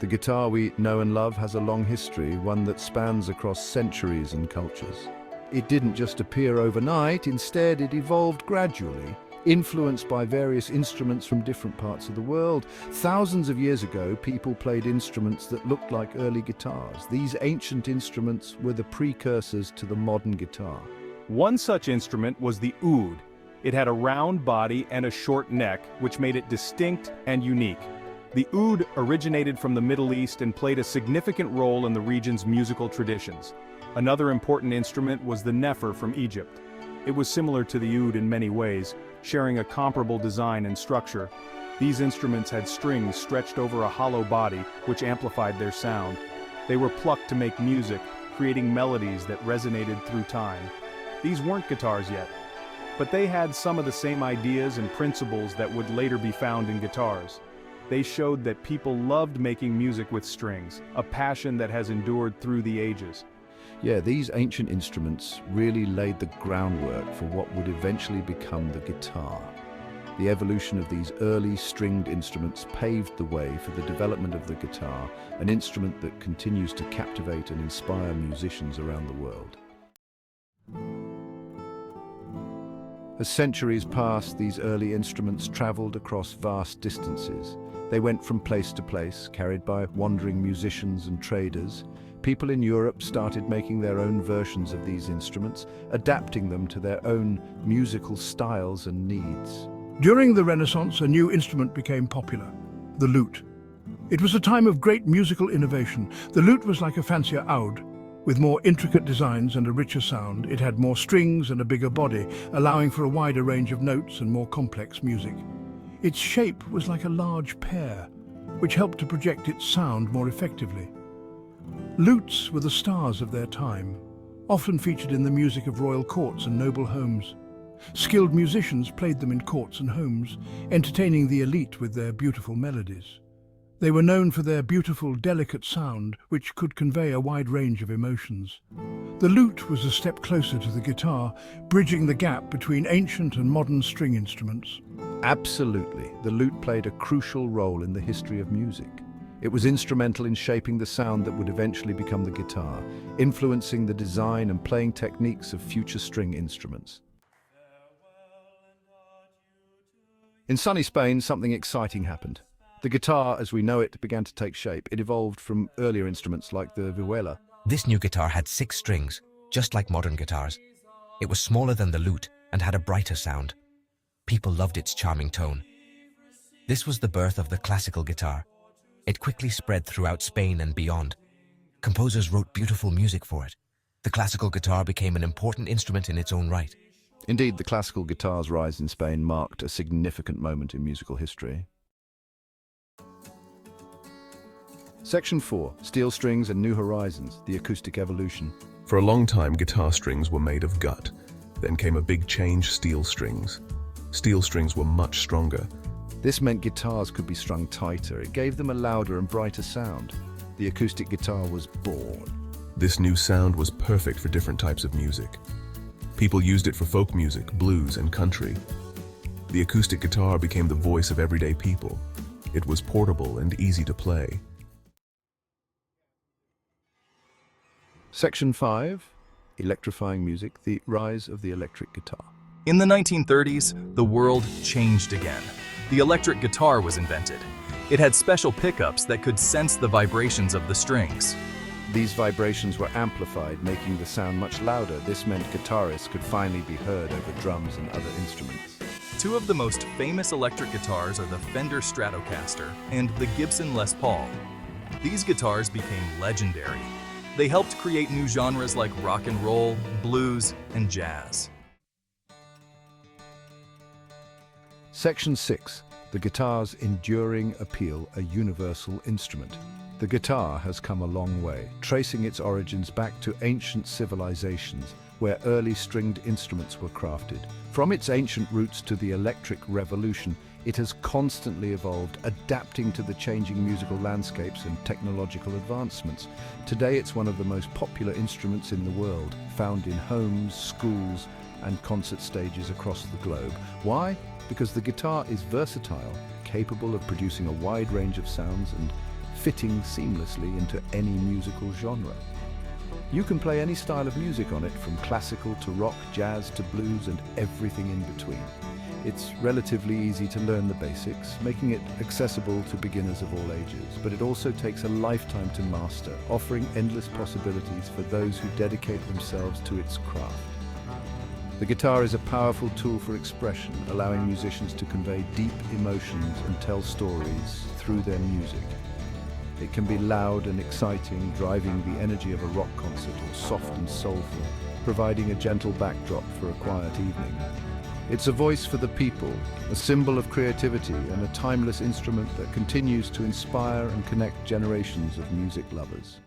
The guitar we know and love has a long history, one that spans across centuries and cultures. It didn't just appear overnight, instead it evolved gradually, influenced by various instruments from different parts of the world. Thousands of years ago, people played instruments that looked like early guitars. These ancient instruments were the precursors to the modern guitar. One such instrument was the oud. It had a round body and a short neck, which made it distinct and unique. The oud originated from the Middle East and played a significant role in the region's musical traditions. Another important instrument was the nefer from Egypt. It was similar to the oud in many ways, sharing a comparable design and structure. These instruments had strings stretched over a hollow body, which amplified their sound. They were plucked to make music, creating melodies that resonated through time. These weren't guitars yet, but they had some of the same ideas and principles that would later be found in guitars. They showed that people loved making music with strings, a passion that has endured through the ages. Yeah, these ancient instruments really laid the groundwork for what would eventually become the guitar. The evolution of these early stringed instruments paved the way for the development of the guitar, an instrument that continues to captivate and inspire musicians around the world. As centuries passed, these early instruments traveled across vast distances. They went from place to place, carried by wandering musicians and traders. People in Europe started making their own versions of these instruments, adapting them to their own musical styles and needs. During the Renaissance, a new instrument became popular, the lute. It was a time of great musical innovation. The lute was like a fancier oud. With more intricate designs and a richer sound, it had more strings and a bigger body, allowing for a wider range of notes and more complex music. Its shape was like a large pear, which helped to project its sound more effectively. Lutes were the stars of their time, often featured in the music of royal courts and noble homes. Skilled musicians played them in courts and homes, entertaining the elite with their beautiful melodies. They were known for their beautiful, delicate sound, which could convey a wide range of emotions. The lute was a step closer to the guitar, bridging the gap between ancient and modern string instruments. Absolutely, the lute played a crucial role in the history of music. It was instrumental in shaping the sound that would eventually become the guitar, influencing the design and playing techniques of future string instruments. In sunny Spain, something exciting happened. The guitar, as we know it, began to take shape. It evolved from earlier instruments like the vihuela. This new guitar had 6 strings, just like modern guitars. It was smaller than the lute and had a brighter sound. People loved its charming tone. This was the birth of the classical guitar. It quickly spread throughout Spain and beyond. Composers wrote beautiful music for it. The classical guitar became an important instrument in its own right. Indeed, the classical guitar's rise in Spain marked a significant moment in musical history. Section 4. Steel Strings and New Horizons, the Acoustic Evolution. For a long time, guitar strings were made of gut. Then came a big change: steel strings. Steel strings were much stronger. This meant guitars could be strung tighter. It gave them a louder and brighter sound. The acoustic guitar was born. This new sound was perfect for different types of music. People used it for folk music, blues, and country. The acoustic guitar became the voice of everyday people. It was portable and easy to play. Section 5. Electrifying music, the rise of the electric guitar. In the 1930s, the world changed again. The electric guitar was invented. It had special pickups that could sense the vibrations of the strings. These vibrations were amplified, making the sound much louder. This meant guitarists could finally be heard over drums and other instruments. Two of the most famous electric guitars are the Fender Stratocaster and the Gibson Les Paul. These guitars became legendary. They helped create new genres like rock and roll, blues, and jazz. Section 6. The guitar's enduring appeal, a universal instrument. The guitar has come a long way, tracing its origins back to ancient civilizations where early stringed instruments were crafted. From its ancient roots to the electric revolution, it has constantly evolved, adapting to the changing musical landscapes and technological advancements. Today, it's one of the most popular instruments in the world, found in homes, schools, and concert stages across the globe. Why? Because the guitar is versatile, capable of producing a wide range of sounds and fitting seamlessly into any musical genre. You can play any style of music on it, from classical to rock, jazz to blues, and everything in between. It's relatively easy to learn the basics, making it accessible to beginners of all ages, but it also takes a lifetime to master, offering endless possibilities for those who dedicate themselves to its craft. The guitar is a powerful tool for expression, allowing musicians to convey deep emotions and tell stories through their music. It can be loud and exciting, driving the energy of a rock concert, or soft and soulful, providing a gentle backdrop for a quiet evening. It's a voice for the people, a symbol of creativity, and a timeless instrument that continues to inspire and connect generations of music lovers.